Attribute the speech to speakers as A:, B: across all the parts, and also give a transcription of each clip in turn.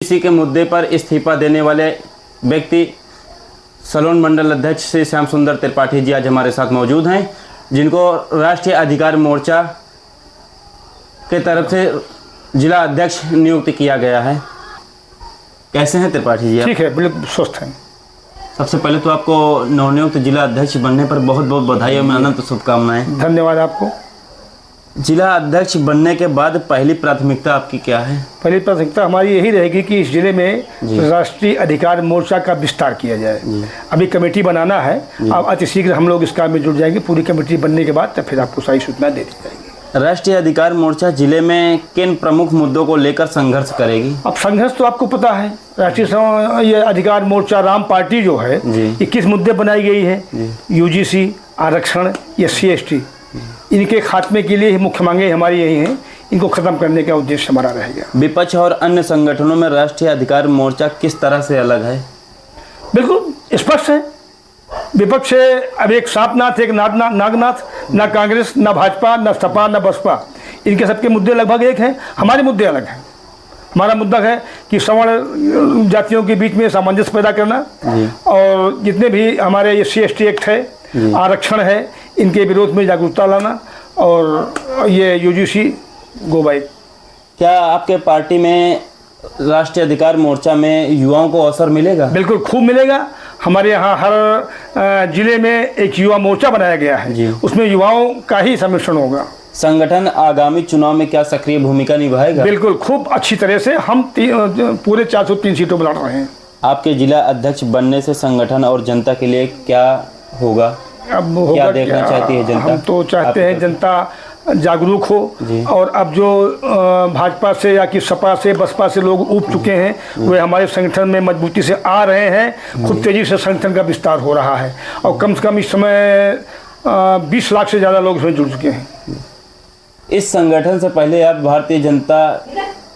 A: इसी के मुद्दे पर इस्तीफा देने वाले व्यक्ति सलोन मंडल अध्यक्ष श्री श्याम सुंदर त्रिपाठी जी आज हमारे साथ मौजूद हैं, जिनको राष्ट्रीय अधिकार मोर्चा के तरफ से जिला अध्यक्ष नियुक्त किया गया है। कैसे हैं त्रिपाठी जी?
B: ठीक है, बिल्कुल स्वस्थ हैं।
A: सबसे पहले तो आपको नवनियुक्त जिला अध्यक्ष बनने पर बहुत बहुत बधाई और अनंत शुभकामनाएं।
B: धन्यवाद आपको।
A: जिला अध्यक्ष बनने के बाद पहली प्राथमिकता आपकी क्या है?
B: पहली प्राथमिकता हमारी यही रहेगी कि इस जिले में राष्ट्रीय अधिकार मोर्चा का विस्तार किया जाए। अभी कमेटी बनाना है, अब अतिशीघ्र हम लोग इस काम में जुट जाएंगे। पूरी कमेटी बनने के बाद तब फिर आपको सारी सूचना दे दी जाएगी।
A: राष्ट्रीय अधिकार मोर्चा जिले में किन प्रमुख मुद्दों को लेकर संघर्ष करेगी?
B: अब संघर्ष तो आपको पता है, राष्ट्रीय ये अधिकार मोर्चा राम पार्टी जो है ये किस मुद्दे बनाई गई है? यूजीसी, आरक्षण, SC ST, इनके खात्मे के लिए मुख्य मांगे हमारी यही हैं। इनको खत्म करने का उद्देश्य हमारा रहेगा।
A: विपक्ष और अन्य संगठनों में राष्ट्रीय अधिकार मोर्चा किस तरह से अलग है?
B: बिल्कुल स्पष्ट है। विपक्ष अब एक सांपनाथ, एक नागनाथ, ना कांग्रेस, ना भाजपा, ना सपा, ना बसपा, इनके सबके मुद्दे लगभग एक हैं। हमारे मुद्दे अलग हैं। हमारा मुद्दा है कि सवर्ण जातियों के बीच में सामंजस्य पैदा करना और जितने भी हमारे SC ST एक्ट है, आरक्षण है, इनके विरोध में जागरूकता लाना और ये UGC गो बाई।
A: क्या आपके पार्टी में राष्ट्रीय अधिकार मोर्चा में युवाओं को अवसर मिलेगा?
B: बिल्कुल खूब मिलेगा। हमारे यहाँ हर जिले में एक युवा मोर्चा बनाया गया है, उसमें युवाओं का ही सम्मिश्रण होगा।
A: संगठन आगामी चुनाव में क्या सक्रिय भूमिका निभाएगा?
B: बिल्कुल खूब अच्छी तरह से। हम पूरे 403 सीटों पर लड़ रहे हैं।
A: आपके जिला अध्यक्ष बनने से संगठन और जनता के लिए क्या होगा?
B: अब
A: क्या देखना चाहती है जनता?
B: हम तो चाहते हैं जनता जागरूक हो और अब जो भाजपा से या कि सपा से बसपा से लोग उब चुके हैं वे हमारे संगठन में मजबूती से आ रहे हैं। खूब तेजी से संगठन का विस्तार हो रहा है और कम से कम इस समय 20 लाख से ज़्यादा लोग इसमें जुड़ चुके हैं।
A: इस संगठन से पहले आप भारतीय जनता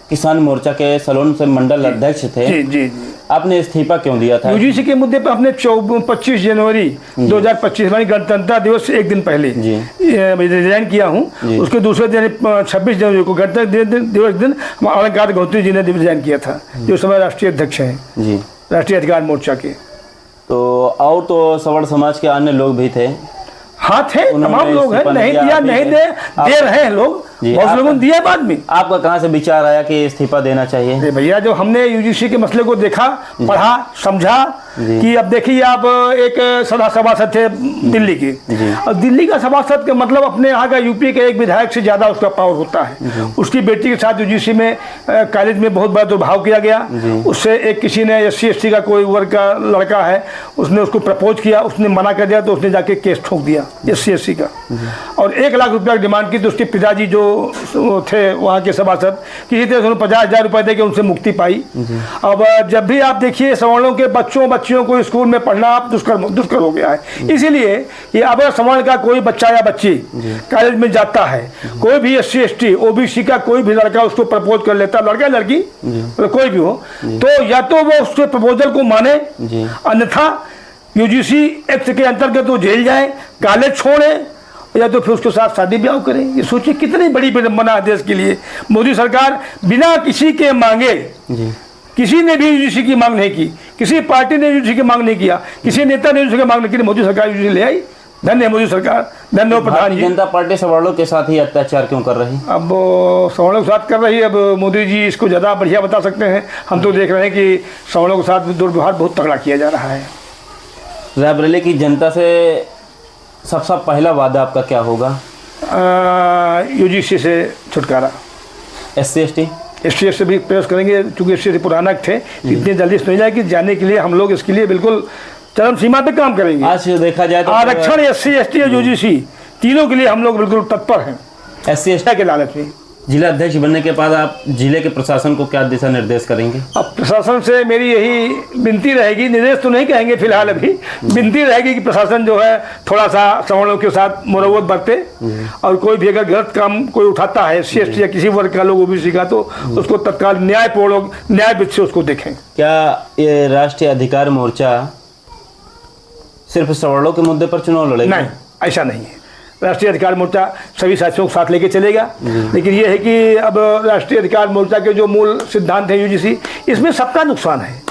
A: किसान मोर्चा के सलोन से मंडल अध्यक्ष थे।
B: जी।
A: आपने इस्तीफा क्यों दिया था?
B: UGC के मुद्दे पर हमने 25 जनवरी 2025 हमारी गणतंत्र दिवस से एक दिन पहले रिजाइन किया हूँ। उसके दूसरे दिन 26 जनवरी को गणतंत्र दिवस दिन अलंकार गौतमी जी ने रिजाइन किया था, जो समय राष्ट्रीय अध्यक्ष हैं राष्ट्रीय अधिकार मोर्चा के।
A: तो और तो सवर्ण समाज के अन्य लोग भी थे?
B: हाँ थे, तमाम लोग हैं। नहीं दिया, नहीं दे रहे हैं लोग, बहुत लोगों ने दिया बाद में।
A: आपका कहाँ से विचार आया कि इस्तीफा देना चाहिए?
B: भैया जो हमने UGC के मसले को देखा, पढ़ा, समझा कि अब देखिए आप एक सभासद थे दिल्ली के, और दिल्ली का सभासद का मतलब अपने यहाँ का UP के एक विधायक से ज़्यादा उसका पावर होता है। उसकी बेटी के साथ UGC में कॉलेज में बहुत बड़ा दुर्भाव किया गया। उससे एक किसी ने SC ST का कोई वर्ग का लड़का है, उसने उसको प्रपोज किया, उसने मना कर दिया तो उसने जाके केस ठोक दिया SC ST का और 1 लाख रुपया की डिमांड की। तो उसके पिताजी जो थे वहाँ के सभासद, किसी तरह से 50,000 रुपये दे के उनसे मुक्ति पाई। अब जब भी आप देखिए सवर्णों के बच्चियों को स्कूल में पढ़ना आप दुष्कर हो गया है। इसीलिए ये अब सवर्ण का कोई बच्चा या बच्ची कॉलेज में जाता है, कोई भी SC ST OBC का कोई भी लड़का उसको प्रपोज कर लेता, लड़का लड़की कोई भी हो, तो या तो वो उसके प्रपोजल को माने, अन्यथा UGC एक्ट के अंतर्गत वो जेल जाए, कॉलेज छोड़े, या तो फिर उसके साथ शादी ब्याह करें। ये सोचिए कितनी बड़ी विडंबना है देश के लिए। मोदी सरकार बिना किसी के मांगे, किसी ने भी UGC की मांग नहीं की, किसी पार्टी ने UGC की मांग नहीं किया, किसी नेता ने UGC की मांग नहीं की, मोदी सरकार UGC ले आई। धन्य मोदी सरकार, धन्य प्रधान जी।
A: जनता पार्टी सवर्णों के साथ ही अत्याचार क्यों कर रही?
B: अब सवर्णों के साथ कर रही है, अब मोदी जी इसको ज़्यादा बढ़िया बता सकते हैं। हम तो देख रहे हैं कि सवर्णों के साथ दुर्व्यवहार बहुत तगड़ा किया जा रहा है।
A: रायबरेली की जनता से सबसे पहला वादा आपका क्या होगा?
B: UGC से छुटकारा।
A: SC ST
B: से भी प्रयास करेंगे, चूँकि SC पुराना थे, इतनी जल्दी से नहीं जाएगी। जाने के लिए हम लोग इसके लिए बिल्कुल चरम सीमा पे काम करेंगे।
A: आज देखा जाए तो
B: आरक्षण, SC ST और UGC तीनों के लिए हम लोग बिल्कुल तत्पर हैं।
A: SC ST
B: के लालच में
A: जिला अध्यक्ष बनने के बाद आप जिले के प्रशासन को क्या दिशा निर्देश करेंगे? अब
B: प्रशासन से मेरी यही विनती रहेगी, निर्देश तो नहीं कहेंगे फिलहाल, अभी विनती रहेगी कि प्रशासन जो है थोड़ा सा सवर्णों के साथ मुरव्वत बरते और कोई भी अगर गलत काम कोई उठाता है SC ST या किसी वर्ग का लोग OBC का, तो उसको तत्काल न्याय विधि से उसको देखें।
A: क्या ये राष्ट्रीय अधिकार मोर्चा सिर्फ सवर्णों के मुद्दे पर चुनाव लड़ेगा?
B: नहीं, ऐसा नहीं है। राष्ट्रीय अधिकार मोर्चा सभी साथियों को साथ लेके चलेगा। लेकिन ये है कि अब राष्ट्रीय अधिकार मोर्चा के जो मूल सिद्धांत है यूजीसी, इसमें सबका नुकसान है।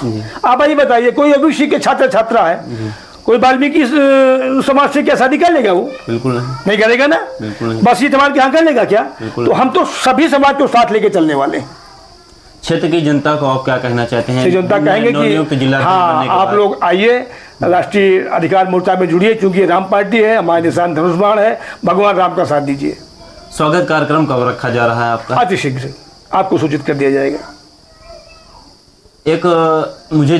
B: आप ये बताइए, कोई ओबीसी के छात्र छात्रा है, कोई वाल्मीकि समाज से क्या शादी कर लेगा? वो बिल्कुल नहीं करेगा ना। बस ये तुम्हारे यहाँ कर लेगा क्या? तो हम तो सभी समाज को साथ लेके चलने वाले हैं।
A: क्षेत्र की जनता को आप क्या कहना चाहते हैं?
B: जनता कहेंगे कि हाँ, आप लोग आइए, राष्ट्रीय अधिकार मोर्चा में जुड़िए, क्योंकि राम पार्टी है, हमारे निशान धनुष बाण है, भगवान राम का साथ दीजिए।
A: स्वागत कार्यक्रम कब रखा जा रहा है आपका?
B: अतिशीघ्र आपको सूचित कर दिया जाएगा।
A: एक मुझे